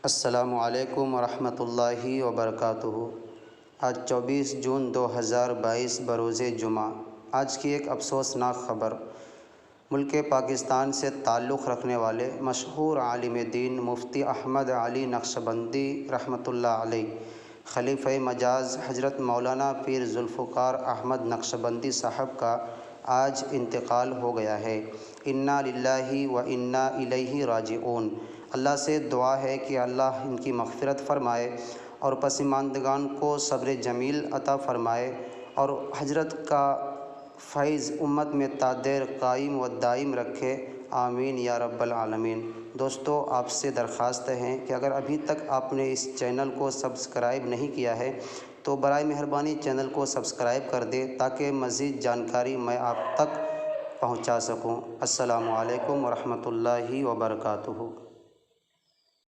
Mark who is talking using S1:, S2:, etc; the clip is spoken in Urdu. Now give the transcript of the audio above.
S1: السلام علیکم ورحمۃ اللہ وبرکاتہ۔ آج 24 جون 2022 بروز جمعہ۔ آج کی ایک افسوسناک خبر۔ ملک پاکستان سے تعلق رکھنے والے مشہور عالم دین مفتی احمد علی نقشبندی رحمۃ اللہ علیہ، خلیفہ مجاز حضرت مولانا پیر ذوالفقار احمد نقشبندی صاحب کا آج انتقال ہو گیا ہے۔ انا للہ و انا الیہ راجعون۔ اللہ سے دعا ہے کہ اللہ ان کی مغفرت فرمائے اور پسماندگان کو صبر جمیل عطا فرمائے اور حضرت کا فیض امت میں تا دیر قائم و دائم رکھے، آمین یا رب العالمین۔ دوستو، آپ سے درخواست ہے کہ اگر ابھی تک آپ نے اس چینل کو سبسکرائب نہیں کیا ہے تو برائے مہربانی چینل کو سبسکرائب کر دیں تاکہ مزید جانکاری میں آپ تک پہنچا سکوں۔ السلام علیکم ورحمۃ اللہ وبرکاتہ۔